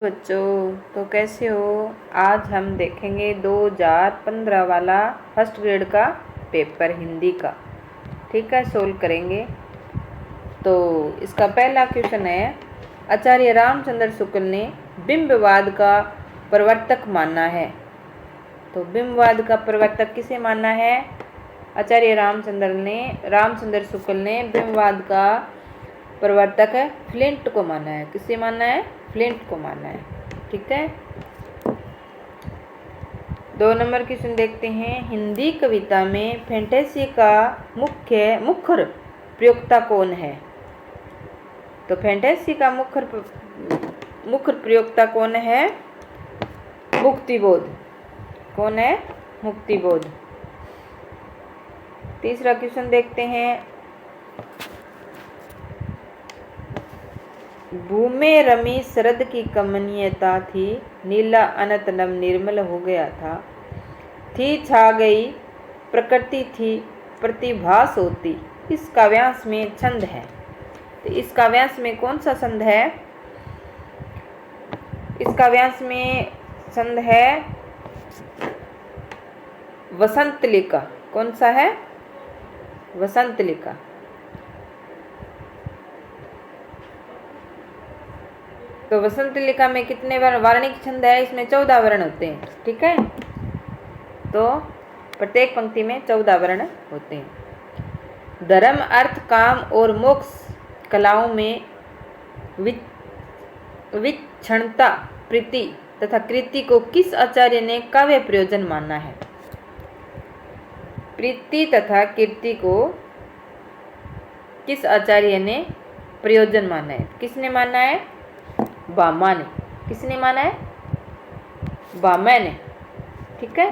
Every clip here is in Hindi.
बच्चों तो कैसे हो। आज हम देखेंगे 2015 वाला फर्स्ट ग्रेड का पेपर हिंदी का। ठीक है, सोल्व करेंगे। तो इसका पहला क्वेश्चन है, आचार्य रामचंद्र शुक्ल ने बिंबवाद का प्रवर्तक माना है। तो बिंबवाद का प्रवर्तक किसे माना है? आचार्य रामचंद्र शुक्ल ने बिंबवाद का प्रवर्तक फ्लिंट को माना है। किसे माना है? फ्लिंट को माना है। ठीक है। 2 नंबर क्वेश्चन देखते हैं, हिंदी कविता में फैंटेसी का मुख्य प्रयोक्ता कौन है? तो फैंटेसी का मुख्य प्रयोक्ता कौन है? मुक्तिबोध। कौन है? मुक्तिबोध। तीसरा क्वेश्चन देखते हैं, भूमे रमी शरद की कमनीयता थी, नीला अनंत नव निर्मल हो गया था, थी छा गई प्रकृति थी प्रतिभास होती। इस काव्यांश में छंद है। तो इस काव्यांश में कौन सा छंद है? इस काव्यांश में छंद है वसंतलिका। कौन सा है? वसंतलिका। तो वसंतलिका में कितने वार्णिक छंद है? इसमें 14 वर्ण होते हैं। ठीक है, तो प्रत्येक पंक्ति में 14 वर्ण होते हैं। धर्म अर्थ काम और मोक्ष कलाओं में विचक्षणता प्रीति तथा कृति को किस आचार्य ने काव्य प्रयोजन माना है? प्रीति तथा कीर्ति को किस आचार्य ने प्रयोजन माना है? किसने माना है? भामा ने। किसने माना है? भामा ने। ठीक है।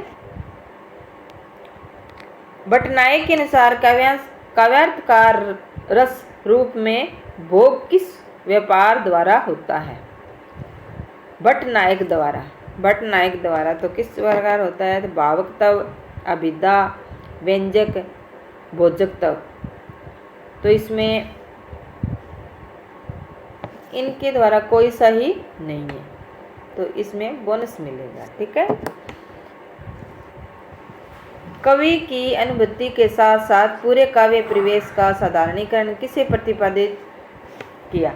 भट्टनायक के अनुसार काव्यार्थ का रस रूप में भोग किस व्यापार द्वारा होता है? भट्टनायक द्वारा। तो किस प्रकार होता है? तो भावकत्व, अभिधा, व्यंजक, भोजकत्व। तो इसमें इनके द्वारा कोई सही नहीं है, तो इसमें बोनस मिलेगा। ठीक है। कवि की अनुभूति के साथ साथ पूरे काव्य परिवेश का साधारणीकरण किसे प्रतिपादित किया?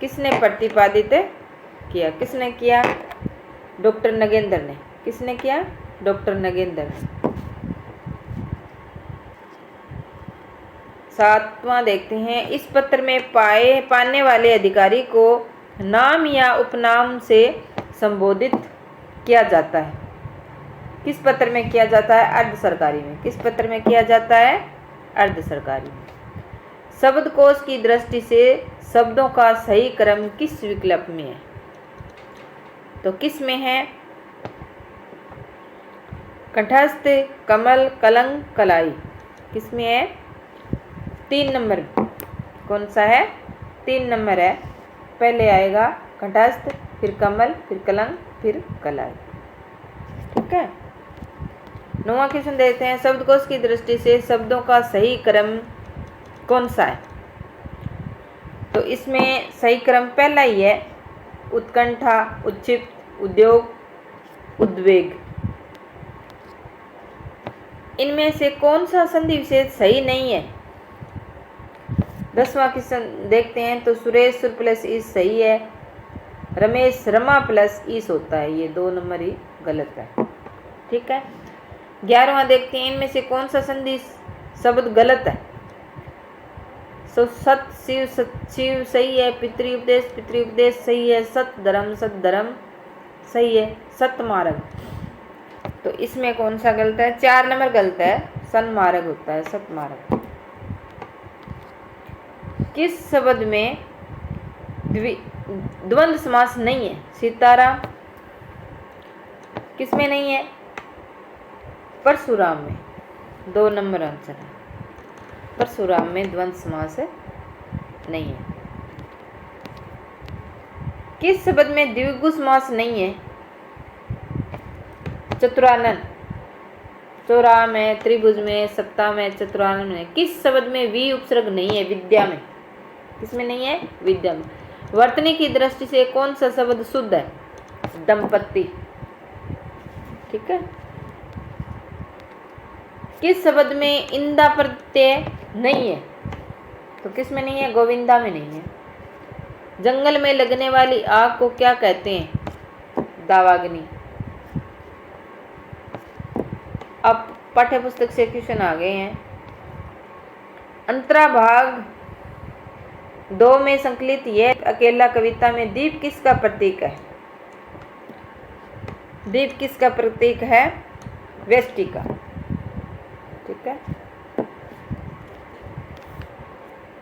किसने प्रतिपादित किया? किसने किया? डॉक्टर नगेंद्र ने। किसने किया? डॉक्टर नगेंद्र ने। 7वां देखते हैं, इस पत्र में पाने वाले अधिकारी को नाम या उपनाम से संबोधित किया जाता है। किस पत्र में किया जाता है? अर्ध सरकारी में। किस पत्र में किया जाता है? अर्ध सरकारी में। शब्दकोश की दृष्टि से शब्दों का सही क्रम किस विकल्प में है? तो किस में है? कंठस्थ, कमल, कलंक, कलाई। किस में है? 3 नंबर। कौन सा है? 3 नंबर है। पहले आएगा कंठस्थ, फिर कमल, फिर कलंक, फिर कलाई। ठीक है। 9वां क्वेश्चन देखते हैं, शब्दकोश की दृष्टि से शब्दों का सही क्रम कौन सा है? तो इसमें सही क्रम पहला ही है, उत्कंठा, उत्क्षिप्त, उद्योग, उद्वेग। इनमें से कौन सा संधि विशेष सही नहीं है? 10वां क्वेश्चन देखते हैं, तो सुरेश सुर प्लस ईस सही है, रमेश रमा प्लस ईस होता है, ये 2 नंबर ही गलत है। ठीक है। 11वां देखते हैं, इनमें से कौन सा संधि शब्द गलत है? सत शिव सही है, पितृउपदेश सही है, सत धर्म सही है, सतमार्ग। तो इसमें कौन सा गलत है? 4 नंबर गलत है, सन्मार्ग होता है, सतमार्ग। किस शब्द में द्वंद्व समास नहीं है? सीताराम। किस में नहीं है? परशुराम में। 2 नंबर आंसर है। परशुराम में द्वंद्व समास नहीं है। किस शब्द में द्विगु समास नहीं है? चतुरानन। चौरा में, त्रिभुज में, सप्ताह में, चतुरानन में। किस शब्द में वी उपसर्ग नहीं है? विद्या में। किसमें नहीं है? विद्या में। वर्तनी की दृष्टि से कौन सा शब्द शुद्ध है? दंपत्ति। ठीक है। किस शब्द में इंदा प्रत्यय नहीं है? तो किस में नहीं है? गोविंदा में नहीं है। जंगल में लगने वाली आग को क्या कहते हैं? दावाग्नि। अब पाठ्य पुस्तक से क्वेश्चन आ गए हैं। अंतरा भाग 2 में संकलित यह अकेला कविता में दीप किसका प्रतीक है? दीप किसका प्रतीक है? व्यष्टि का। ठीक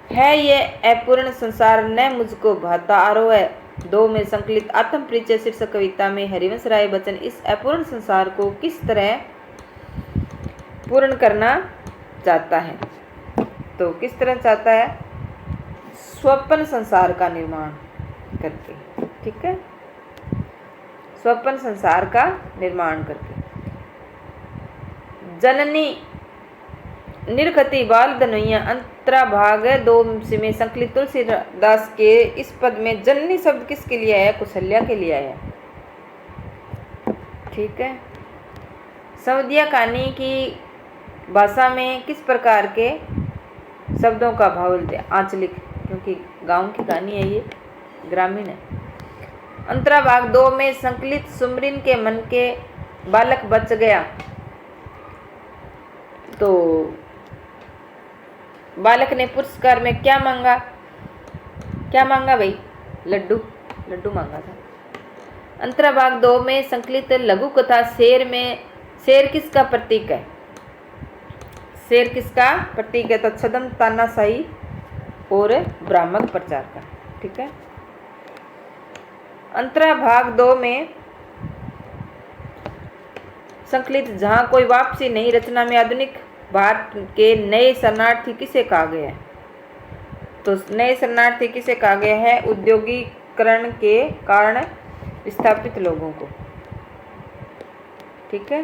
है ये अपूर्ण संसार न मुझको भाता। आरोह 2 में संकलित आत्म परिचय शीर्षक कविता में हरिवंश राय बच्चन इस अपूर्ण संसार को किस तरह पूर्ण करना चाहता है? तो किस तरह चाहता है? स्वप्न संसार का निर्माण करके। ठीक है, स्वप्न संसार का निर्माण करके। जननी निर्गति बाल धनुया अंतरा भाग 2 में संकलित तुलसीदास के इस पद में जननी शब्द किसके लिए आया? कौशल्या के लिए आया। ठीक है। संवदिया कहानी की भाषा में किस प्रकार के शब्दों का भाव बोलते हैं? आंचलिक, क्योंकि गांव की कहानी है, ये ग्रामीण है। अंतरा भाग 2 में संकलित सुमरिन के मन के बालक बच गया। तो बालक ने पुरस्कार में क्या मांगा? क्या मांगा भाई? लड्डू। लड्डू मांगा था। अंतरा भाग 2 में संकलित लघु कथा शेर में शेर किसका प्रतीक है? शेर किसका प्रतीक है? तो छद्म, तानाशाही और भ्रामक प्रचार का। ठीक है। अंतरा भाग 2 में संकलित जहां कोई वापसी नहीं रचना में आधुनिक भारत के नए शरणार्थी किसे कहा गया है? तो नए शरणार्थी किसे कहा गया है? औद्योगिकरण के कारण विस्थापित लोगों को। ठीक है।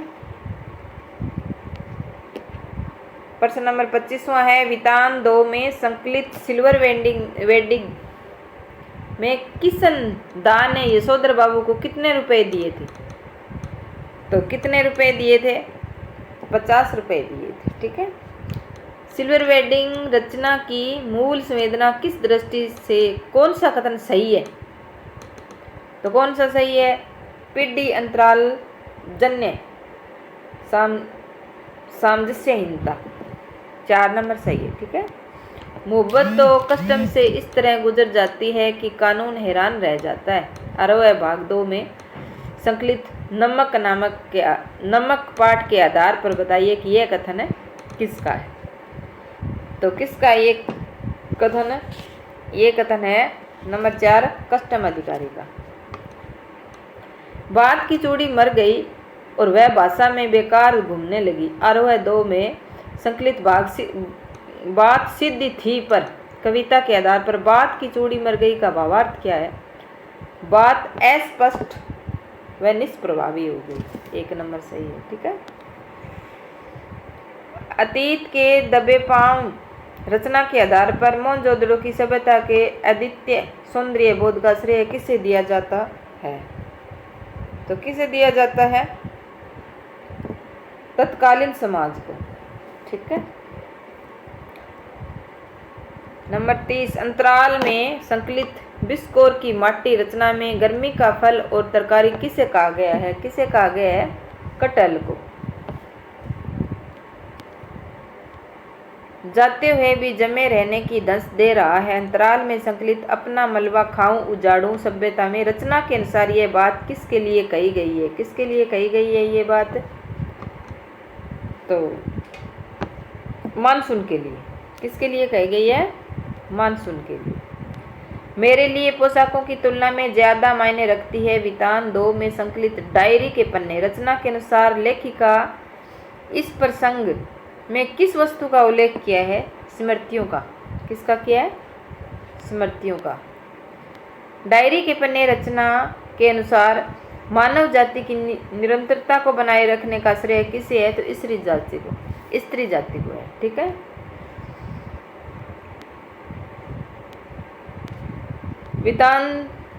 प्रश्न नंबर 25वां है। वितान 2 में संकलित सिल्वर वेडिंग में किशन दा ने यशोधर बाबू को कितने रुपए दिए थे? तो कितने रुपए दिए थे? 50 रुपए दिए थे। ठीक है। सिल्वर वेडिंग रचना की मूल संवेदना किस दृष्टि से कौन सा कथन सही है? तो कौन सा सही है? पीढ़ी अंतराल जन्य सामंजस्यहीनता। 4 नंबर सही है। ठीक है। मोहब्बत तो कस्टम से इस तरह गुजर जाती है कि कानून हैरान रह जाता है। आरोह भाग 2 में संकलित नमक पाठ के आधार पर बताइए कि यह कथन है किसका है? तो किसका ये कथन है? ये कथन है नंबर 4 कस्टम अधिकारी का। बात की चूड़ी मर गई और वह भाषा में बेकार घूमने लगी। आरोह 2 में संकलित बात सिद्धि थी पर कविता के आधार पर बात की चूड़ी मर गई का भावार्थ क्या है? बात अस्पष्ट व निष्प्रभावी हो गई। 1 नंबर सही है। ठीक है। अतीत के दबे पांव रचना के आधार पर मोहनजोदड़ो की सभ्यता के अद्वितीय सौंदर्य बोध का श्रेय किसे दिया जाता है? तो किसे दिया जाता है? तत्कालीन समाज को। ठीक है। नंबर 30 अंतराल में संकलित बिस्कोर की माटी रचना में गर्मी का फल और तरकारी किसे कहा गया है? किसे कहा गया है? कटहल को। जाते हुए भी जमे रहने की धंस दे रहा है। अंतराल में संकलित अपना मलबा खाऊं उजाड़ूं सभ्यता में रचना के अनुसार ये बात किसके लिए कही गई है? किसके लिए कही गई है ये बात? तो मानसून के लिए। किसके लिए कही गई है? मानसून के लिए। मेरे लिए पोशाकों की तुलना में ज्यादा मायने रखती है। वितान 2 में संकलित डायरी के पन्ने रचना के अनुसार लेखिका इस प्रसंग में किस वस्तु का उल्लेख किया है? स्मृतियों का। किसका किया है? स्मृतियों का। डायरी के पन्ने रचना के अनुसार मानव जाति की निरंतरता को बनाए रखने का श्रेय किसे है? तो स्त्री जाति को। स्त्री जाति को है। ठीक है। वितान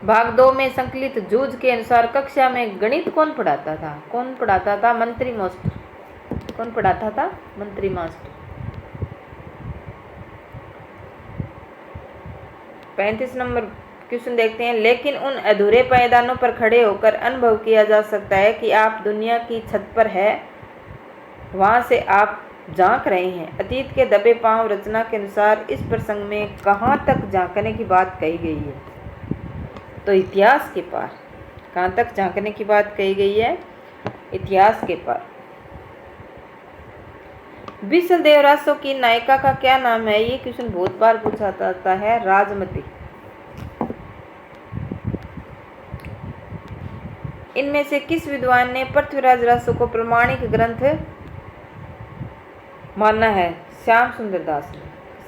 भाग 2 में संकलित जूझ के अनुसार कक्षा में गणित कौन पढ़ाता था? कौन पढ़ाता था? मंत्री मास्टर। कौन पढ़ाता था? मंत्री मास्टर। 35 नंबर क्वेश्चन देखते हैं। लेकिन उन अधूरे पायदानों पर खड़े होकर अनुभव किया जा सकता है कि आप दुनिया की छत पर है, वहां से आप झांक रहे हैं। अतीत के दबे पांव रचना के अनुसार इस प्रसंग में कहाँ तक झांकने की बात कही गई है? तो इतिहास के पार। कहाँ तक झांकने की बात कही गई है? इतिहास के पार। बिसल देवरासो की नायिका का क्या नाम है? ये क्वेश्चन बहुत बार पूछा जाता है। राजमती। इनमें से किस विद्वान ने पृथ्वीराज रासो को प्रमाणिक ग्रंथ माना है? श्याम सुंदर दास ने।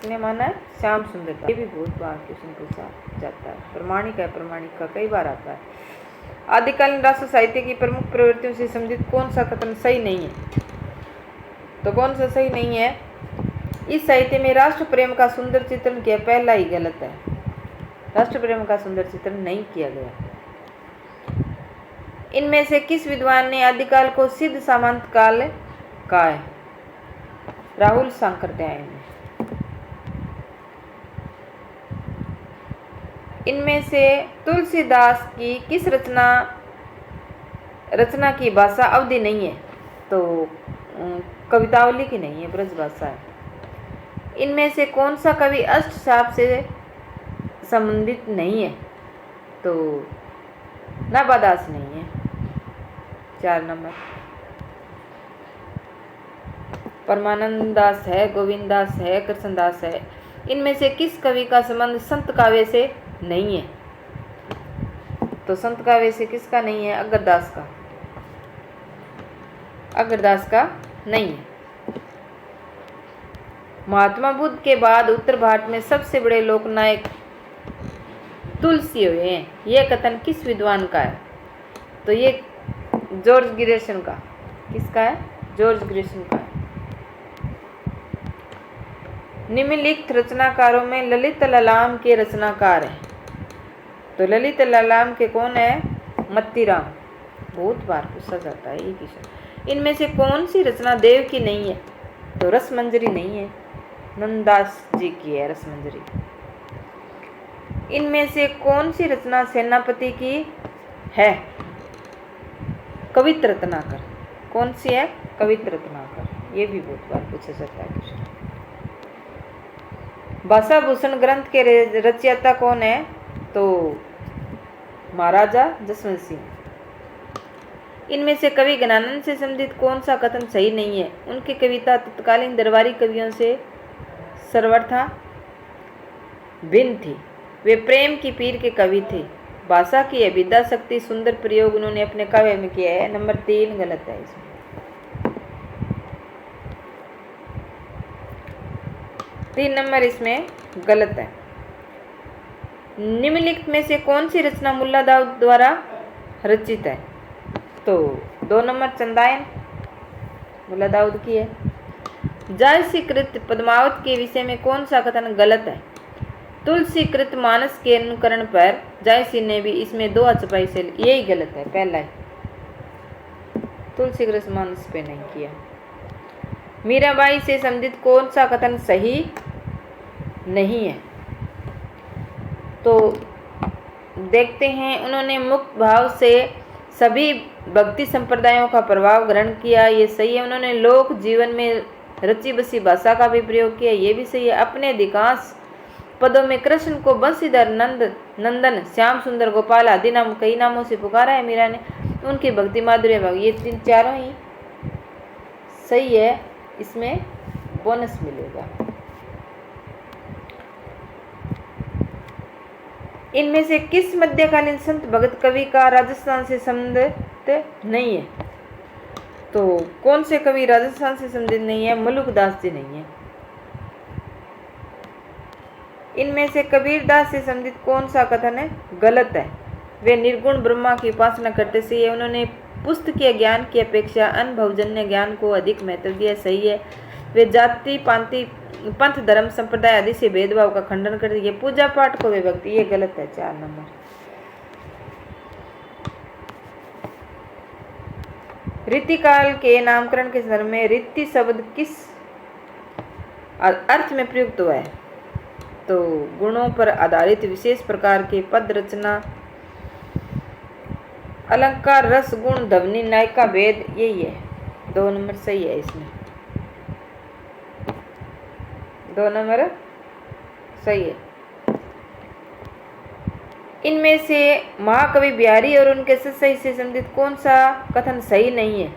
किसने माना है? श्याम सुंदर दास। ये भी बहुत बार क्वेश्चन पूछा जाता है। प्रमाणिक है, प्रमाणिक का कई बार आता है। आदिकालीन राष्ट्र साहित्य की प्रमुख प्रवृत्तियों से संबंधित कौन सा कथन सही नहीं है? तो कौन सा सही नहीं है? इस साहित्य में राष्ट्र प्रेम का सुंदर चित्रण किया, पहला ही गलत है। राष्ट्र प्रेम का सुंदर चित्रण नहीं किया गया। इनमें से किस विद्वान ने आदिकाल को सिद्ध सामंत काल कहा है? राहुल सांकृत्यायन ने। इनमें से तुलसीदास की किस रचना की भाषा अवधि नहीं है? तो कवितावली की नहीं है, ब्रज भाषा है। इनमें से कौन सा कवि अष्टशाप से संबंधित नहीं है? तो नाबादास नहीं है। 4 नंबर। परमानंद दास है, गोविंद दास है, कृष्णदास है। इनमें से किस कवि का संबंध संत काव्य से नहीं है? तो संत काव्य से किसका नहीं है? अगरदास का। अगरदास का नहीं है। महात्मा बुद्ध के बाद उत्तर भारत में सबसे बड़े लोकनायक तुलसी हुए हैं, यह कथन किस विद्वान का है? तो ये जॉर्ज ग्रेसन का। किसका है? जॉर्ज ग्रेसन का है। निम्नलिखित रचनाकारों में ललित ललाम के रचनाकार हैं। तो ललित ललाम के कौन है? मत्तीराम। बहुत बार पूछा जाता है ये क्वेश्चन। इनमें से कौन सी रचना देव की नहीं है? तो रसमंजरी नहीं है, नंददास जी की है रसमंजरी। इनमें से कौन सी रचना सेनापति की है? कवित्र रत्नाकर। कौन सी है? कवित्र रत्नाकर। ये भी बहुत बार पूछा जाता है क्वेश्चन। भाषा भूषण ग्रंथ के रचयिता कौन है? तो महाराजा जसवंत सिंह। इनमें से कवि ज्ञानानंद से संबंधित कौन सा कथन सही नहीं है? उनकी कविता तत्कालीन दरबारी कवियों से सर्वथा भिन्न थी। वे प्रेम की पीर के कवि थे। भाषा की अभिधा शक्ति सुंदर प्रयोग उन्होंने अपने काव्य में किया है। नंबर 3 गलत है इसमें। 3 नंबर इसमें गलत है। निम्नलिखित में से कौन सी रचना मुल्ला दाऊद द्वारा रचित है? तो 2 नंबर चंदायन मुल्ला दाऊद की है। जायसीकृत पद्मावत के विषय में कौन सा कथन गलत है? तुलसीकृत मानस के अनुकरण पर जायसी ने भी इसमें 2 छपाई से, यही गलत है, पहला ही। तुलसीकृत मानस पे नहीं किया। मीराबाई से संबंधित कौन सा कथन सही नहीं है? तो देखते हैं। उन्होंने मुक्त भाव से सभी भक्ति संप्रदायों का प्रभाव ग्रहण किया, ये सही है। उन्होंने लोक जीवन में रची बसी भाषा का भी प्रयोग किया, ये भी सही है। अपने अधिकांश पदों में कृष्ण को बंशीधर, नंदन, श्याम सुंदर, गोपाल आदि नाम कई नामों से पुकारा है मीरा ने। उनकी भक्ति माधुर्य भाव, ये 3 ही सही है। इसमें बोनस मिलेगा। इनमें से किस मध्यकालीन संत भगत कवि का राजस्थान से संबंध नहीं है? तो कौन से कवि राजस्थान से संबंधित नहीं है? मलुकदास जी नहीं है। इनमें से कबीरदास से संबंधित कौन सा कथन है? गलत है। वे निर्गुण ब्रह्मा की उपासना करते थे। उन्होंने पुस्तकीय ज्ञान की अपेक्षा अनुभवजन्य ज्ञान को अधिक महत्व दिया, सही है। वे जाति पांति पंथ धर्म संप्रदाय आदि से भेदभाव का खंडन करती है। पूजा पाठ को वे भक्ति, ये गलत है। 4 नंबर। रीतिकाल के नामकरण के संदर्भ में रीति शब्द किस अर्थ में प्रयुक्त हुआ है? तो गुणों पर आधारित विशेष प्रकार के पद रचना, अलंकार, रस, गुण, ध्वनि, नायिका भेद, यही है। 2 नंबर सही है इसमें। 2 नंबर सही है। इनमें से महाकवि बिहारी और उनके सही से संबंधित कौन सा कथन सही नहीं है?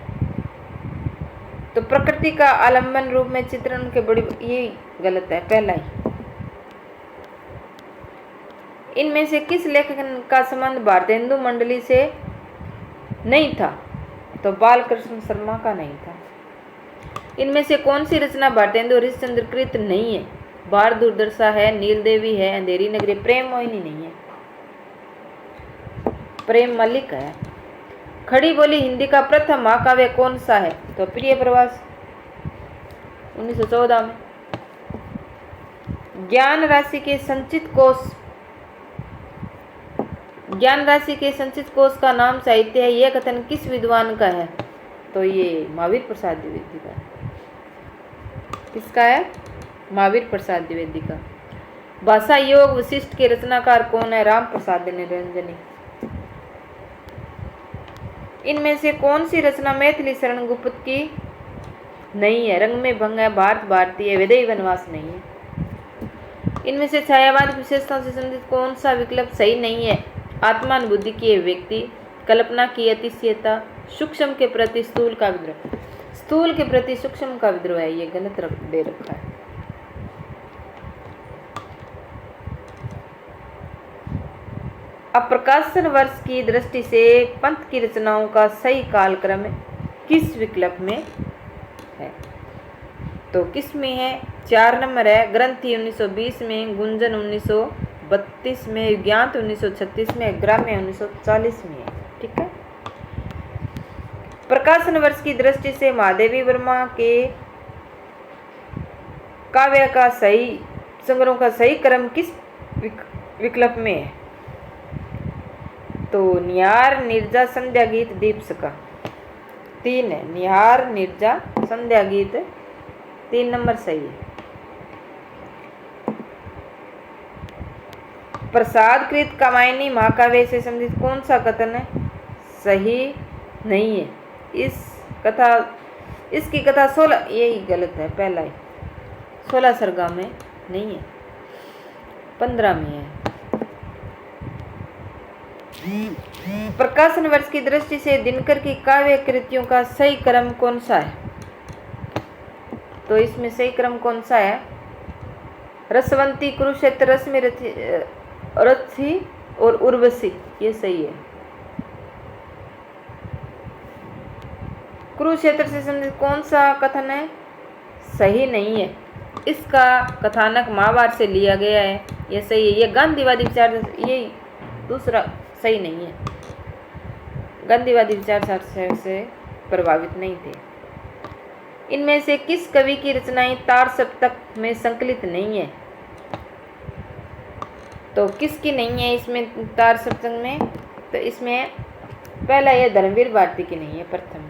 तो प्रकृति का आलंबन रूप में चित्रण के बड़ी, ये गलत है, पहला ही। इनमें से किस लेखक का संबंध भारतेंदु मंडली से नहीं था? तो बालकृष्ण शर्मा का नहीं था। इनमें से कौन सी रचना भारतेंदु हरिश्चंद्र कृत नहीं है? बार दुर्दशा है, नीलदेवी है, अंधेरी नगरी, प्रेम मोहिनी नहीं है, प्रेम मलिक है। खड़ी बोली हिंदी का प्रथम महाकाव्य कौन सा है? तो प्रिय प्रवास 1914 में। ज्ञान राशि के संचित कोश का नाम साहित्य है, यह कथन किस विद्वान का है? तो ये महावीर प्रसाद द्विवेदी का है। किसका है? महावीर प्रसाद द्विवेदी का। भाषा योग वशिष्ठ के रचनाकार कौन है? राम प्रसाद निरंजनी। इनमें से कौन सी रचना मैथिली शरण गुप्त की नहीं है? रंग में भंग है, भारत भारती है, विदेही वनवास नहीं है। इनमें से छायावाद विशेषताओं से संबंधित कौन सा विकल्प सही नहीं है? आत्मानुभूति की व्यक्ति, कल्पना की अतिशयता, सूक्ष्म के प्रति स्थूल का विद्रोह। स्थूल के प्रति सूक्ष्म का विद्रोह है, ये गलत दे रखा है। अप्रकाशन वर्ष की दृष्टि से पंत की रचनाओं का सही कालक्रम किस विकल्प में है? तो किस में है? 4 नंबर है। ग्रंथि 1920 में, गुंजन 1932 में, युगांत 1936 में, ग्राम्य 1940 में है। ठीक है। प्रकाशन वर्ष की दृष्टि से महादेवी वर्मा के काव्य का सही संग्रह का सही क्रम किस विकल्प में है? तो निहार, निर्जा, संध्या गीत, दीप्सका 3 है। निहार, निर्जा, संध्या गीत 3 नंबर सही है। प्रसाद कृत कामायनी महाकाव्य से संबंधित कौन सा कथन है सही नहीं है? इसकी कथा 16, यही गलत है, पहला ही। 16 सर्गा में नहीं है, 15 में है। प्रकाशन वर्ष की दृष्टि से दिनकर की काव्य कृतियों का सही क्रम कौन सा है? तो इसमें सही क्रम कौन सा है? रसवंती, कुरुक्षेत्र, रश्मि रथी और उर्वशी, ये सही है। कुरुक्षेत्र से संबंधित कौन सा कथन है सही नहीं है? इसका कथानक महाभारत से लिया गया है, ये सही है। ये गांधीवादी विचार, ये दूसरा सही नहीं है। गांधीवादी विचार से प्रभावित नहीं थे। इनमें से किस कवि की रचनाएं तार सप्तक में संकलित नहीं है? तो किसकी नहीं है इसमें तार सप्तक में? तो इसमें पहला यह धर्मवीर भारती की नहीं है, प्रथम।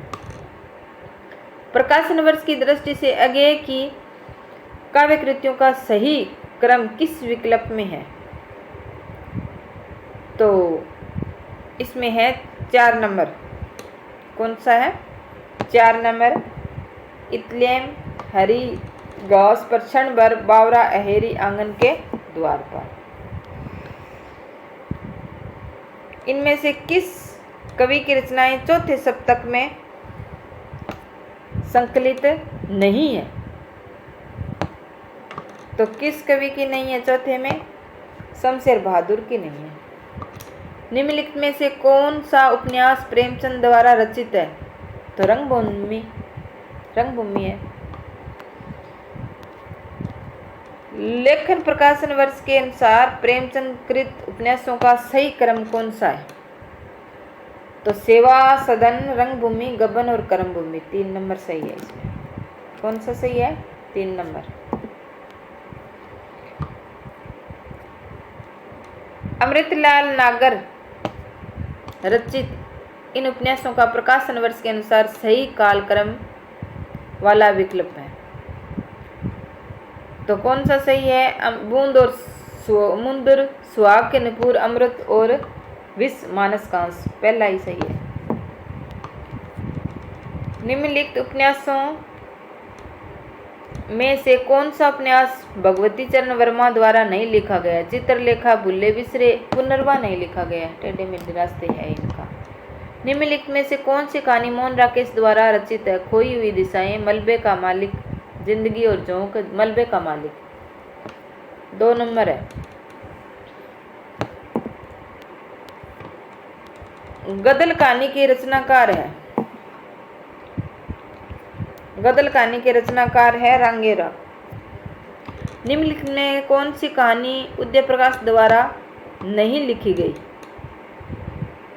प्रकाशन वर्ष की दृष्टि से अज्ञेय की काव्य कृतियों का सही क्रम किस विकल्प में है? तो इसमें है 4 नंबर। कौन सा है? 4 नंबर। इतलेम, हरी घास पर क्षण भर, बावरा अहेरी आंगन के द्वार पर। इनमें से किस कवि की रचनाएं चौथे सप्तक में संकलित नहीं है? तो किस कवि की नहीं है चौथे में? शमशेर बहादुर की नहीं है। निम्नलिखित में से कौन सा उपन्यास प्रेमचंद द्वारा रचित है? तो रंगभूमि है। लेखन प्रकाशन वर्ष के अनुसार प्रेमचंद कृत उपन्यासों का सही क्रम कौन सा है? तो सेवा सदन, रंगभूमि, गबन और कर्मभूमि 3 नंबर सही है। इसमें कौन सा सही है? 3 नंबर। अमृतलाल नागर रचित इन उपन्यासों का प्रकाशन वर्ष के अनुसार सही कालक्रम वाला विकल्प है। तो कौन सा सही है? बूंद और मुंदर, सुहाग के नुपुर, अमृत और विष मानसकांस, पहला ही सही है। निम्नलिखित उपन्यासों में से कौन सा उपन्यास भगवती चरण वर्मा द्वारा नहीं लिखा गया? चित्रलेखा, भूले बिसरे, पुनर्वा नहीं लिखा गया, टेढ़े मेढ़े रास्ते है इनका। निम्नलिखित में से कौन सी कहानी मोहन राकेश द्वारा रचित है? खोई हुई दिशाएं, मलबे का मालिक, जिंदगी और झोंक, मलबे का मालिक, 2 नंबर है। गदल कहानी के रचनाकार है, गदल कहानी के रचनाकार है रांगेरा। निम्नलिखित में कौन सी कहानी उदय प्रकाश द्वारा नहीं लिखी गई?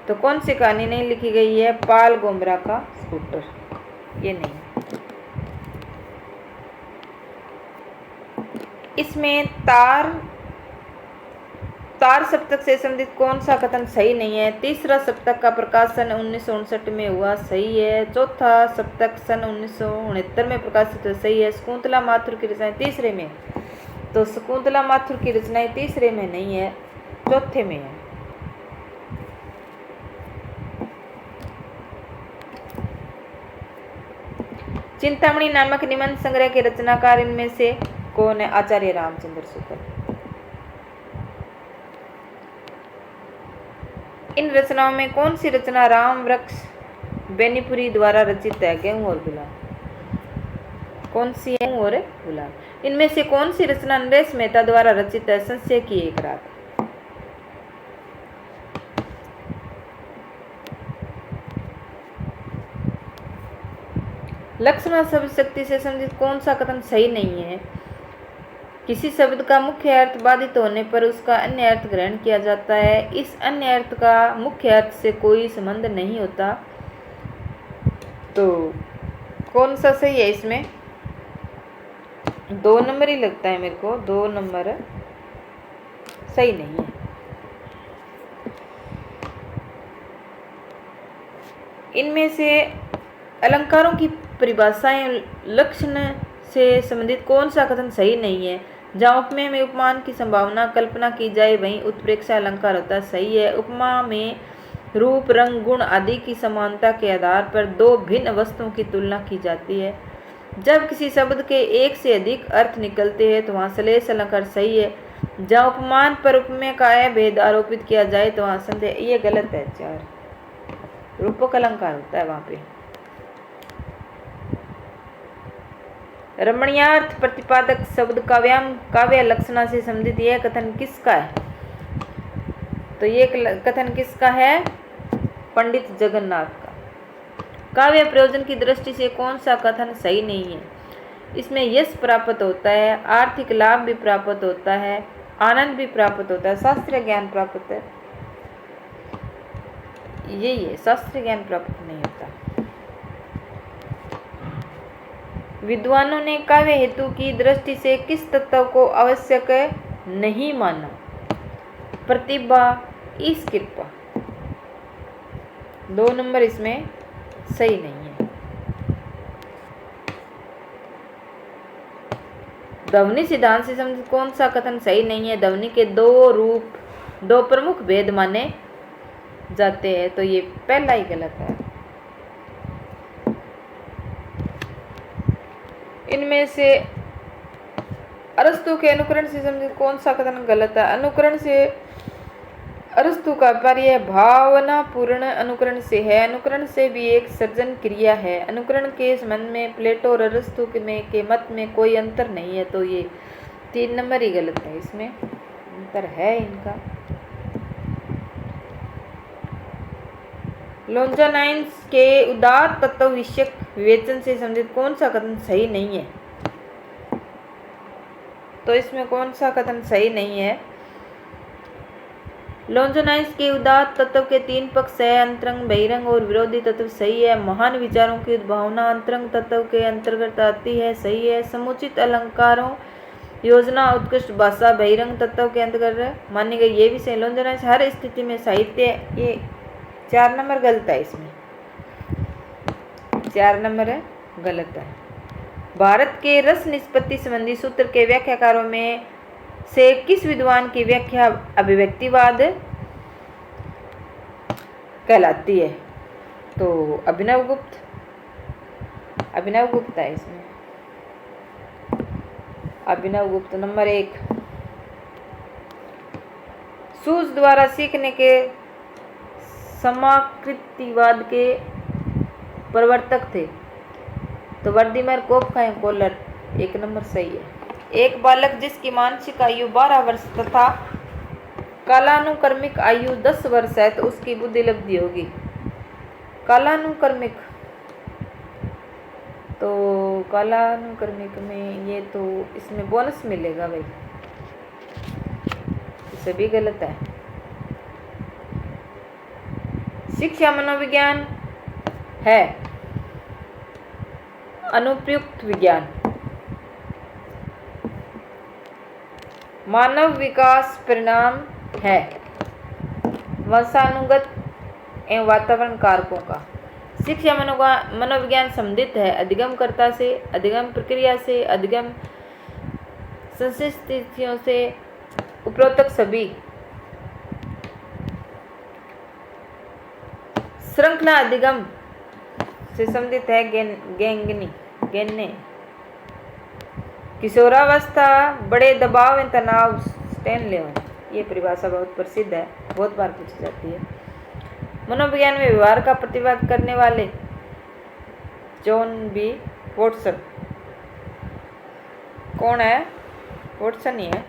तो कौन सी कहानी नहीं लिखी गई है? पाल गोमरा का स्कूटर, ये नहीं। इसमें तार सप्तक से संबंधित कौन सा कथन सही नहीं है? तीसरा सप्तक का प्रकाशन 1959 में हुआ, सही है। चौथा सप्तक सन 1969 में प्रकाशित, सही है। शकुंतला माथुर की रचनाएं तीसरे में, तो शकुंतला माथुर की रचनाएं तीसरे में नहीं है, चौथे में है। चिंतामणि नामक निबंध संग्रह के रचनाकार इनमें से कौन है? आचार्य रामचंद्र शुक्ल। इन रचनाओं में कौन सी रचना राम वृक्ष बेनीपुरी द्वारा रचित है? गेहूं और गुलाब, कौन सी है? गेहूं और गुलाब। इनमें से कौन सी रचना नरेश मेहता द्वारा रचित है? संशय की एक रात। लक्षणा शब्द शक्ति से संबंधित कौन सा कथन सही नहीं है? किसी शब्द का मुख्य अर्थ बाधित होने पर उसका अन्य अर्थ ग्रहण किया जाता है, इस अन्य अर्थ का मुख्य अर्थ से कोई संबंध नहीं होता। तो कौन सा सही है? इसमें 2 नंबर ही लगता है मेरे को, 2 नंबर सही नहीं है। इनमें से अलंकारों की परिभाषाएं लक्षण से संबंधित कौन सा कथन सही नहीं है? जहाँ उपमेय में उपमान की संभावना कल्पना की जाए वहीं उत्प्रेक्षा अलंकार होता है, सही है। उपमा में रूप, रंग, गुण आदि की समानता के आधार पर 2 भिन्न वस्तुओं की तुलना की जाती है। जब किसी शब्द के एक से अधिक अर्थ निकलते हैं तो वहाँ श्लेष अलंकार सही है। जहाँ उपमान पर उपमेय का भेद आरोपित किया जाए तो वहाँ संदेह, ये गलत है। 4 रूपक अलंकार होता है वहाँ पे। रमणीयार्थ प्रतिपादक शब्द काव्याम काव्य लक्षणा से संबंधित यह कथन किसका है? तो ये कथन किसका है? पंडित जगन्नाथ का। काव्य प्रयोजन की दृष्टि से कौन सा कथन सही नहीं है? इसमें यश प्राप्त होता है, आर्थिक लाभ भी प्राप्त होता है, आनंद भी प्राप्त होता है, शास्त्रीय ज्ञान प्राप्त है, यही है, शास्त्रीय ज्ञान प्राप्त नहीं होता। विद्वानों ने काव्य हेतु की दृष्टि से किस तत्व को आवश्यक नहीं माना? प्रतिभा, ईश कृपा, 2 नंबर इसमें सही नहीं है। ध्वनि सिद्धांत से संबंधित कौन सा कथन सही नहीं है? ध्वनि के 2 रूप, 2 प्रमुख भेद माने जाते हैं, तो ये पहला ही गलत है। इनमें से अरस्तु के अनुकरण से संबंधित कौन सा कथन गलत है? अनुकरण से अरस्तु का कार्य भावना पूर्ण अनुकरण से है, अनुकरण से भी एक सर्जन क्रिया है। अनुकरण के संबंध में प्लेटो और अरस्तु के मत में कोई अंतर नहीं है, तो ये 3 नंबर ही गलत है। इसमें अंतर है इनका। लोंजानाइन्स के उदात्त तत्व विषयक विवेचन से संबंधित कौन सा कथन सही नहीं है? तो इसमें कौन सा कथन सही नहीं है? लोन्जोनाइस के उदात्त तत्व के 3 पक्ष है, अंतरंग, बहिरंग और विरोधी तत्व, सही है। महान विचारों की उद्भावना अंतरंग तत्व के अंतर्गत आती है, सही है। समुचित अलंकारों योजना उत्कृष्ट भाषा बहिरंग तत्व के अंतर्गत मानी गई, ये भी सही। लोन्जोनाइस हर स्थिति में साहित्य, ये 4 नंबर गलत है, इसमें 4 नंबर है गलत है। भारत के रस निष्पत्ति संबंधी सूत्र के व्याख्याकारों में से किस विद्वान की व्याख्या अभिव्यक्तिवाद कहलाती है? तो अभिनव गुप्त, अभिनव गुप्त है इसमें, अभिनव गुप्त। नंबर 1, सूज द्वारा सीखने के समाकृतिवाद के प्रवर्तक थे, तो वर्दीमर, कोपखाई, कोलर, 1 नंबर सही है। एक बालक जिसकी मानसिक आयु 12 वर्ष तथा कालानुक्रमिक आयु 10 वर्ष है, तो उसकी बुद्धि लब्धि होगी। कालानुक्रमिक, तो कालानुक्रमिक में ये तो इसमें बोनस मिलेगा भाई, इसे भी गलत है। शिक्षा मनोविज्ञान है अनुप्रयुक्त विज्ञान। मानव विकास परिणाम है वंशानुगत एवं वातावरण कारकों का। शिक्षा मनोविज्ञान संबंधित है अधिगमकर्ता से, अधिगम प्रक्रिया से, अधिगम संस्थितियों से, उपरोक्त सभी। श्रृंखला अधिगम से संबंधित है गेन्ने। किशोरावस्था, बड़े दबाव एवं तनाव, स्टैनलेवन। ये परिभाषा बहुत प्रसिद्ध है, बहुत बार पूछी जाती है। मनोविज्ञान में व्यवहार का प्रतिवाद करने वाले जॉन बी वॉटसन। कौन है? वॉटसन ही है।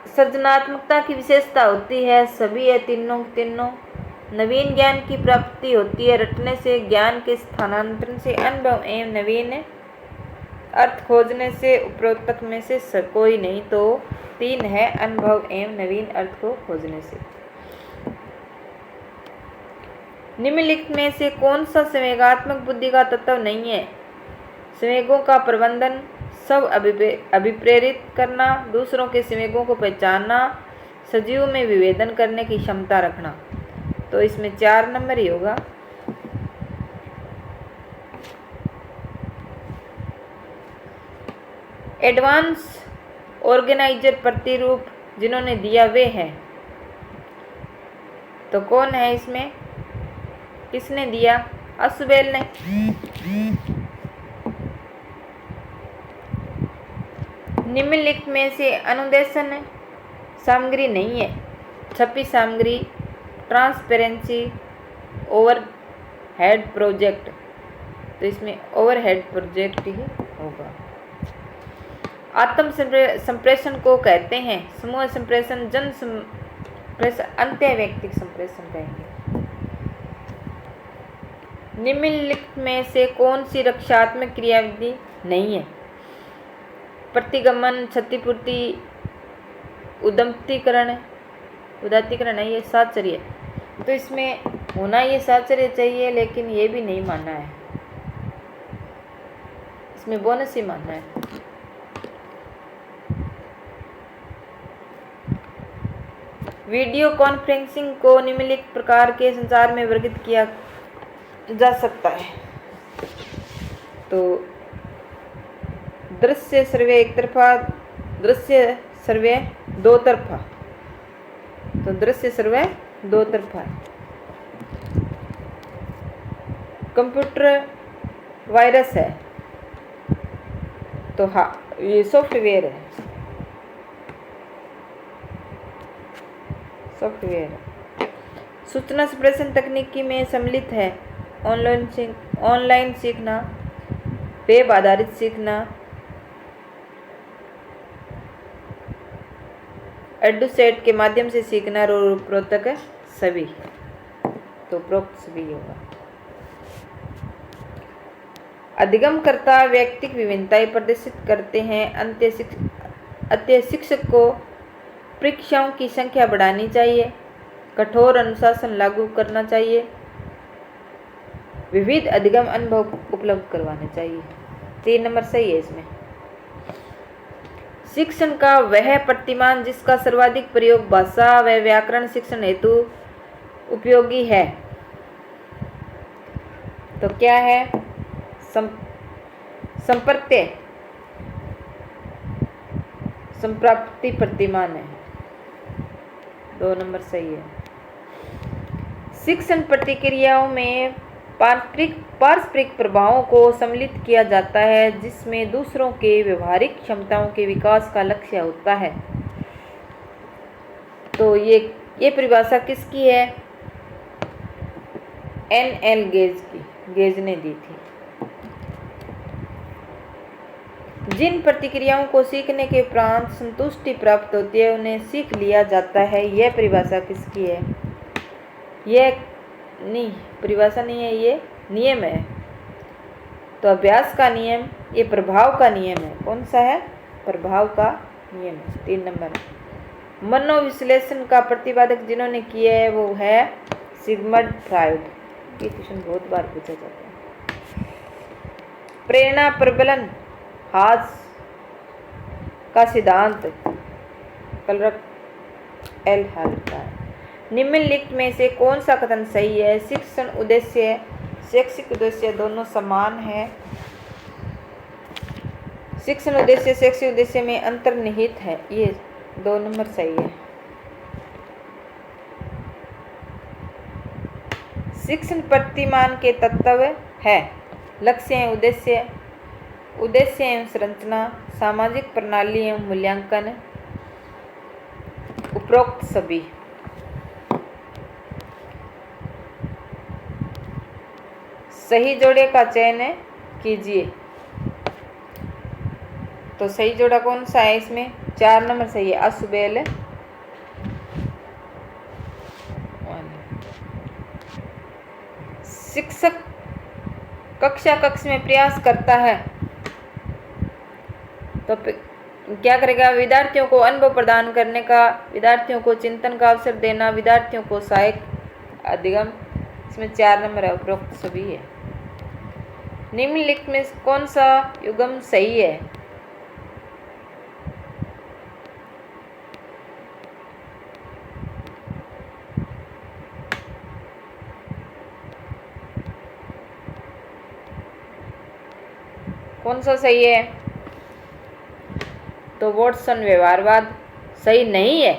सृजनात्मकता की विशेषता होती है, सभी है तीनों। नवीन ज्ञान की प्राप्ति होती है रटने से, ज्ञान के स्थानांतरण से, अनुभव एवं नवीन अर्थ खोजने से। उपरोक्त में से कोई नहीं, तो 3 है, अनुभव एवं नवीन अर्थ को खोजने से। निम्नलिखित में से कौन सा संवेगात्मक बुद्धि का तत्व नहीं है? संवेगों का प्रबंधन, सब अभिप्रेरित करना, दूसरों के संवेगों को पहचानना, सजीव में विभेदन करने की क्षमता रखना। तो इसमें 4 नंबर ही होगा। एडवांस ऑर्गेनाइजर प्रतिरूप जिन्होंने दिया वे हैं, तो कौन है इसमें? किसने दिया? असुबेल ने। निम्नलिखित में से अनुदेशन सामग्री नहीं है। छपी सामग्री, ट्रांसपेरेंसी, ओवरहेड प्रोजेक्ट, तो इसमें ओवरहेड प्रोजेक्ट ही होगा। आत्म संप्रेषण को कहते हैं समूह संप्रेषण, जन संप्रेषण, अंत्य व्यक्तिक संप्रेषण कहेंगे। निम्नलिखित में से कौन सी रक्षात्मक क्रियाविधि नहीं है? प्रतिगमन, क्षतिपूर्ति, उदात्तीकरण है, ये साहचर्य। तो इसमें होना ये साहचर्य चाहिए, लेकिन ये भी नहीं मानना है, इसमें बोनस ही मानना है। वीडियो कॉन्फ्रेंसिंग को निम्नलिखित प्रकार के संचार में वर्गीकृत किया जा सकता है। तो दृश्य सर्वे एक तरफा, दृश्य सर्वे दो तरफा। तो दृश्य सर्वे 2 तरफा है। कंप्यूटर वायरस है, तो हाँ ये सॉफ्टवेयर है, सॉफ्टवेयर है। सूचना संप्रेषण तकनीकी में सम्मिलित है ऑनलाइन सीखना, वेब आधारित सीखना, एडुसेट के माध्यम से सीखना और उपरोक्त सभी। तो उपरोक्त सभी होगा। अधिगमकर्ता व्यक्तिक विभिन्नताएं प्रदर्शित करते हैं। अतः शिक्षक को परीक्षाओं की संख्या बढ़ानी चाहिए, कठोर अनुशासन लागू करना चाहिए, विविध अधिगम अनुभव उपलब्ध करवाने चाहिए। 3 नंबर सही है इसमें। शिक्षण का वह प्रतिमान जिसका सर्वाधिक प्रयोग भाषा व व्याकरण शिक्षण हेतु उपयोगी है। तो क्या है? संप्राप्ति प्रतिमान है। 2 नंबर सही है। शिक्षण प्रतिक्रियाओं में पारस्परिक प्रभावों को सम्मिलित किया जाता है जिसमें दूसरों के व्यवहारिक क्षमताओं के विकास का लक्ष्य होता है। तो ये परिभाषा किसकी है? N.L. गेज ने दी थी। जिन प्रतिक्रियाओं को सीखने के उपरांत संतुष्टि प्राप्त होती है उन्हें सीख लिया जाता है। यह परिभाषा किसकी है? यह नहीं, परिभाषा नहीं है, ये नियम है। तो अभ्यास का नियम, ये प्रभाव का नियम है। कौन सा है? प्रभाव का नियम है। 3 नंबर। मनोविश्लेषण का प्रतिपादक जिन्होंने किया है वो है सिगमंड फ्रायड। ये क्वेश्चन बहुत बार पूछा जाता है। प्रेरणा प्रबलन हास का सिद्धांत क्लार्क एल हॉल का है। निम्नलिखित में से कौन सा कथन सही है? शैक्षिक उद्देश्य दोनों समान है। शिक्षण उद्देश्य शैक्षिक उद्देश्य में अंतर्निहित है। ये 2 नंबर सही है। शिक्षण प्रतिमान के तत्व है लक्ष्य एवं उद्देश्य एवं संरचना, सामाजिक प्रणाली एवं मूल्यांकन, उपरोक्त सभी। सही जोड़े का चयन कीजिए। तो सही जोड़ा कौन सा है इसमें? 4 नंबर सही है, असुबेल। शिक्षक कक्ष में प्रयास करता है तो क्या करेगा? विद्यार्थियों को अनुभव प्रदान करने का, विद्यार्थियों को चिंतन का अवसर देना, विद्यार्थियों को सहायक अधिगम। इसमें 4 नंबर है, उपरोक्त सभी है। निम्नलिखित में कौन सा युग्म सही है? कौन सा सही है? तो वॉटसन व्यवहारवाद सही नहीं है।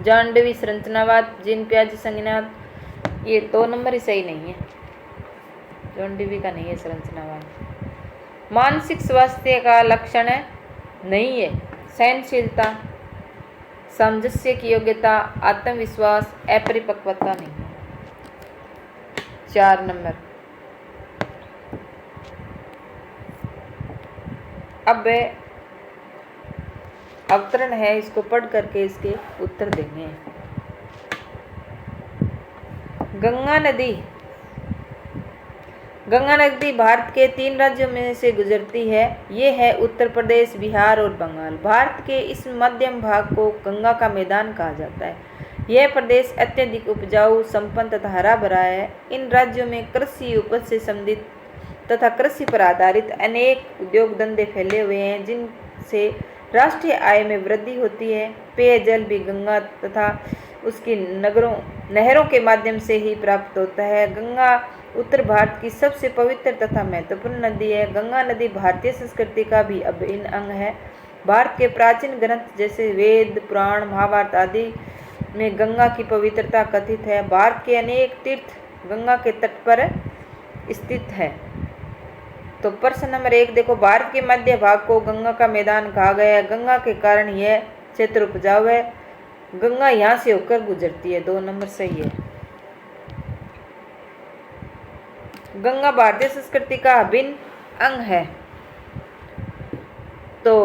जॉन डेवी संरचनावाद, जीन पियाजे संज्ञानावाद, ये 2 नंबर ही सही नहीं है। जॉन डेवी का नहीं है संरचनावाद। मानसिक स्वास्थ्य का लक्षण नहीं है सहनशीलता, सामंजस्य की योग्यता, आत्मविश्वास, अपरिपक्वता नहीं है। 4 नंबर। अब अवतरण है, इसको पढ़ करके इसके उत्तर देंगे। गंगा नदी भारत के 3 राज्यों में से गुजरती है। ये है उत्तर प्रदेश, बिहार और बंगाल। भारत के इस मध्यम भाग को गंगा का मैदान कहा जाता है। यह प्रदेश अत्यधिक उपजाऊ, संपन्न तथा हरा भरा है। इन राज्यों में कृषि उपज से संबंधित तथा कृषि पर आधारित अनेक उद्योग धंधे फैले हुए हैं जिनसे राष्ट्रीय आय में वृद्धि होती है। पेयजल भी गंगा तथा उसकी नहरों के माध्यम से ही प्राप्त होता है। गंगा उत्तर भारत की सबसे पवित्र तथा महत्वपूर्ण नदी है। गंगा नदी भारतीय संस्कृति का भी अभिन्न अंग है। भारत के प्राचीन ग्रंथ जैसे वेद, पुराण, महाभारत आदि में गंगा की पवित्रता कथित है। भारत के अनेक तीर्थ गंगा के तट पर स्थित है। तो प्रश्न नंबर 1 देखो, भारत के मध्य भाग को गंगा का मैदान कहा गया है। गंगा के कारण यह क्षेत्र उपजाऊ है। गंगा यहाँ से होकर गुजरती है। 2 नंबर सही है। गंगा भारतीय संस्कृति का अभिन्न अंग है। तो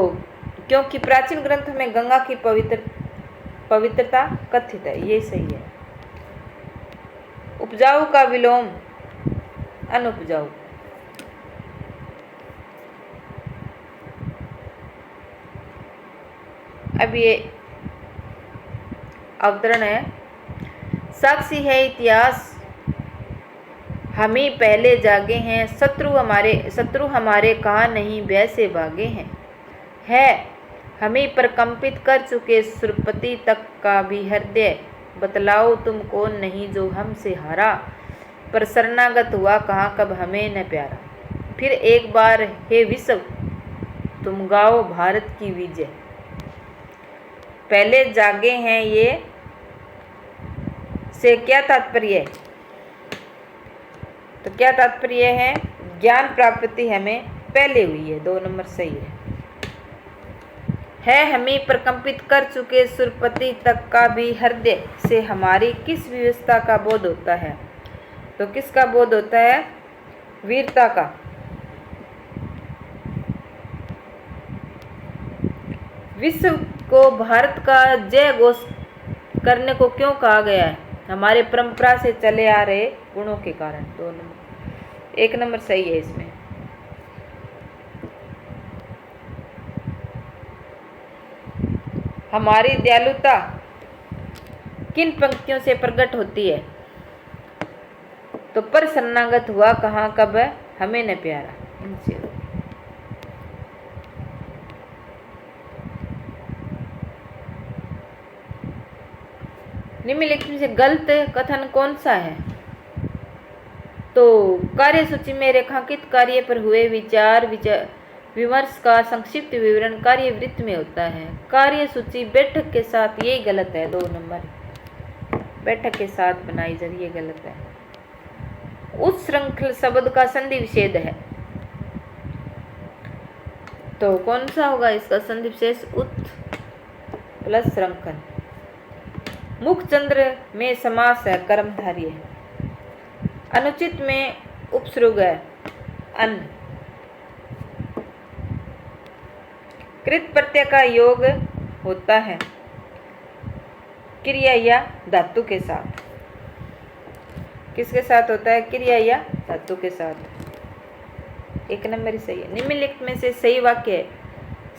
क्योंकि प्राचीन ग्रंथों में गंगा की पवित्रता कथित है, ये सही है। उपजाऊ का विलोम अनुपजाऊ। अब ये अवतरण है। साक्षी है इतिहास हम ही पहले जागे हैं, शत्रु हमारे कहा नहीं भय से भागे हैं। है हम ही पर कंपित कर चुके सुरपति तक का भी हृदय, बतलाओ तुम कौन नहीं जो हमसे हारा, पर शरणागत हुआ कहाँ कब हमें न प्यारा। फिर एक बार हे विश्व तुम गाओ भारत की विजय। पहले जागे हैं ये से क्या तात्पर्य है? तो क्या तात्पर्य है? ज्ञान प्राप्ति हमें पहले हुई है, 2 नंबर सही है हमें प्रकंपित कर चुके सुरपति तक का भी हृदय से हमारी किस व्यवस्था का बोध होता है? तो किसका बोध होता है? वीरता का। विश्व को भारत का जय घोष करने को क्यों कहा गया है? हमारे परंपरा से चले आ रहे गुणों के कारण। 2 नंबर 1 नंबर सही है इसमें। हमारी दयालुता किन पंक्तियों से प्रकट होती है? तो पर शरणागत हुआ कहाँ कब हमें न प्यारा, इनसे। निम्नलिखित में से गलत कथन कौन सा है? तो कार्य सूची में रेखांकित कार्य पर हुए विचार विमर्श का संक्षिप्त विवरण कार्यवृत्त में होता है। कार्य सूची बैठक के साथ, ये गलत है, 2 नंबर बैठक के साथ बनाई जा रही है, गलत है। उस श्रृंखल शब्द का संधि विच्छेद है, तो कौन सा होगा इसका संधि विशेष? उत प्लस श्रृंखल। मुखचंद्र में समास है, कर्मधारय है। अनुचित में उपसर्ग है, अन्न। कृत प्रत्यय का योग होता है क्रिया या धातु के साथ। किसके साथ होता है? क्रिया या धातु के साथ। 1 नंबर ही सही है। निम्नलिखित में से सही वाक्य है।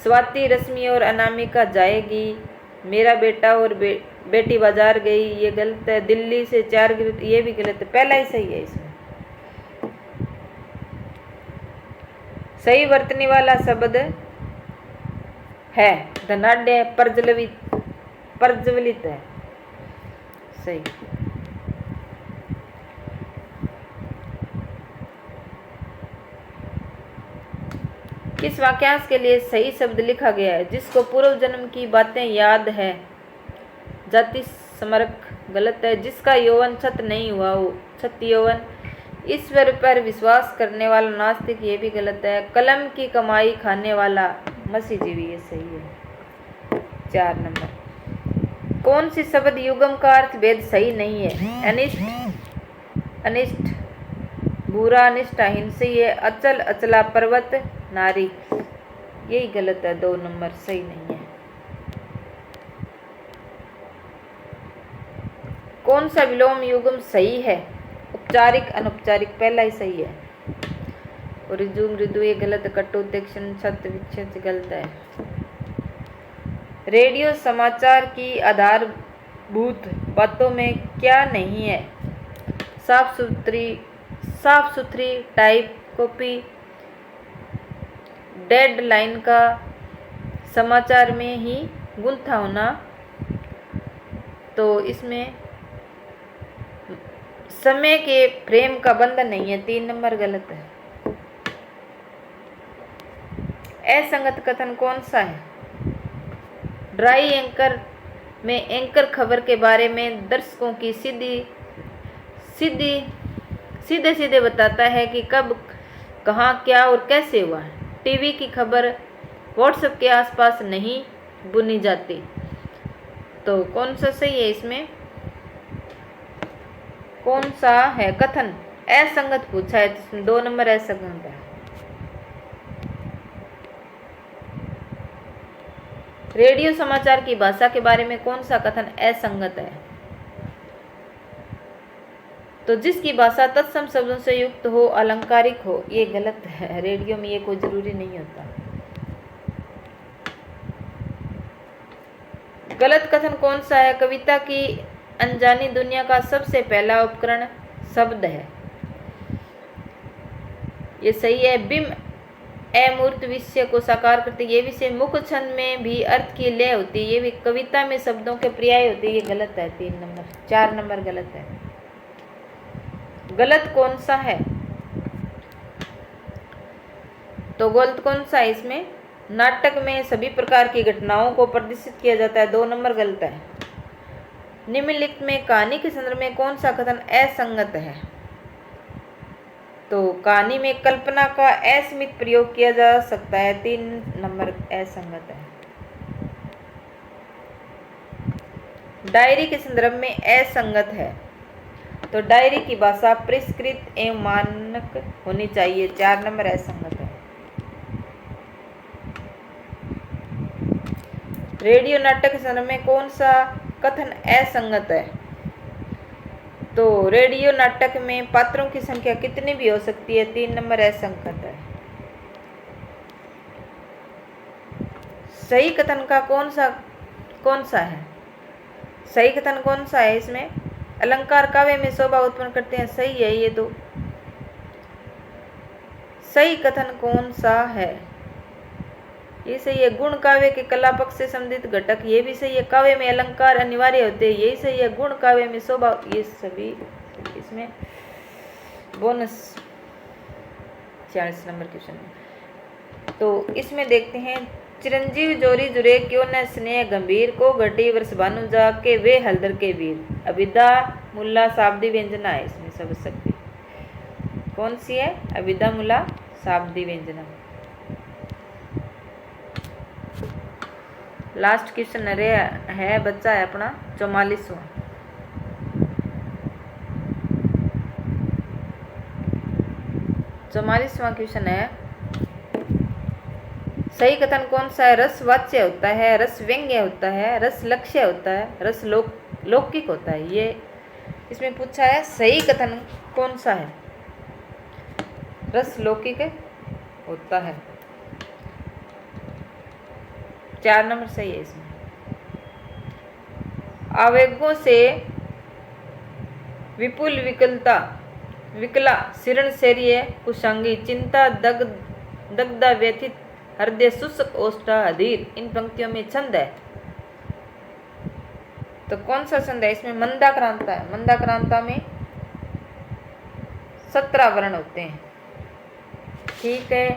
स्वाति रश्मि और अनामिका जाएगी, मेरा बेटा और बेटी बाजार गई, ये गलत है। दिल्ली से 4 गिरफ्त, ये भी गलत है। पहला ही सही है इसमें। सही वर्तनी वाला शब्द है धनाढ्य, प्रज्वलित है, सही। किस वाक्यांश के लिए सही शब्द लिखा गया है? जिसको पूर्व जन्म की बातें याद है, जाति स्मारक, गलत है। जिसका यौवन छत नहीं हुआ वो छत यौवन। ईश्वर पर विश्वास करने वाला नास्तिक, ये भी गलत है। कलम की कमाई खाने वाला मसीहजीवी, ये सही है। 4 नंबर। कौन सी शब्द युगम का अर्थ भेद सही नहीं है? अनिष्ट बुरा, अनिष्ट अहिंसी है। अचल अचला, पर्वत नारी, यही गलत है, 2 नंबर सही नहीं है। कौन सा विलोम युग्म सही है? औपचारिक अनौपचारिक, पहला ही सही है। और रिज्यूम मृदु, ये गलत। कटोत्तेक्षण छत विच्छेद, गलत है। रेडियो समाचार की आधारभूत बातों में क्या नहीं है? साफ सुथरी टाइप कॉपी, डेडलाइन का समाचार में ही गुंथा होना, तो इसमें समय के फ्रेम का बंधन नहीं है, 3 नंबर गलत है। असंगत कथन कौन सा है? ड्राई एंकर में एंकर खबर के बारे में दर्शकों की सीधे सीधे बताता है कि कब, कहाँ, क्या और कैसे हुआ है। टीवी की खबर व्हाट्सएप के आसपास नहीं बुनी जाती, तो कौन सा सही है इसमें? कौन सा है कथन? असंगत पूछा है, इसमें 2 नंबर असंगत है। रेडियो समाचार की भाषा के बारे में कौन सा कथन असंगत है? तो जिसकी भाषा तत्सम शब्दों से युक्त हो, अलंकारिक हो, ये गलत है। रेडियो में ये कोई जरूरी नहीं होता। गलत कथन कौन सा है? कविता की अनजानी दुनिया का सबसे पहला उपकरण शब्द है। ये सही है। बिम अमूर्त विषय को साकार करते, ये विषय मुख्य छंद में भी अर्थ की लय होती है, ये भी कविता में शब्दों के पर्याय होते, ये गलत है। 3 नंबर 4 नंबर गलत है। गलत कौन सा है? तो गलत कौन सा है इसमें? नाटक में सभी प्रकार की घटनाओं को प्रदर्शित किया जाता है, 2 नंबर गलत है। निम्नलिखित में कहानी के संदर्भ में कौन सा कथन असंगत है? तो कहानी में कल्पना का असीमित प्रयोग किया जा सकता है, 3 नंबर असंगत है। डायरी के संदर्भ में असंगत है, तो डायरी की भाषा परिष्कृत एवं मानक होनी चाहिए, 4 नंबर असंगत है। रेडियो नाटक के संदर्भ में कौन सा कथन असंगत है? तो रेडियो नाटक में पात्रों की संख्या कितनी भी हो सकती है, 3 नंबर असंगत है। सही कथन का कौन सा है? सही कथन कौन सा है इसमें? अलंकार काव्य में शोभा उत्पन्न करते हैं, सही है ये 2। सही कथन कौन सा है? ये सही है। गुण काव्य के कला पक्ष से संबंधित घटक, ये भी सही है। काव्य में अलंकार अनिवार्य होते हैं, यही सही है। गुण काव्य में शोभा, ये सभी इसमें बोनस 46 नंबर क्वेश्चन में। तो इसमें देखते हैं, चिरंजीव जोरी जुरे क्यों न स्नेह गंभीर, को घटी वर्ष भानु जा के वे हलदर के वीर। अभिदा मुल्ला शाब्दी व्यंजना है इसमें सब सकती। कौन सी है? अभिदा मुल्ला शाब्दी व्यंजना। लास्ट क्वेश्चन है बच्चा है अपना 44वां। क्वेश्चन है, सही कथन कौन सा है? रस वाच्य होता है, रस व्यंग्य होता है, रस लक्ष्य होता है, रस लौकिक होता है, ये इसमें पूछा है। सही कथन कौन सा है? रस लौकिक होता है, 4 नंबर सही है इसमें। आवेगों से विपुल विकला शिरण शैर्य कुशांगी, चिंता दग्धा व्यथित हृदय शुष्क ओष्ठा अधीर, इन पंक्तियों में छंद है, तो कौन सा छंद है इसमें? मंदाक्रांता है। मंदाक्रांता में 17 वर्ण होते हैं। ठीक है।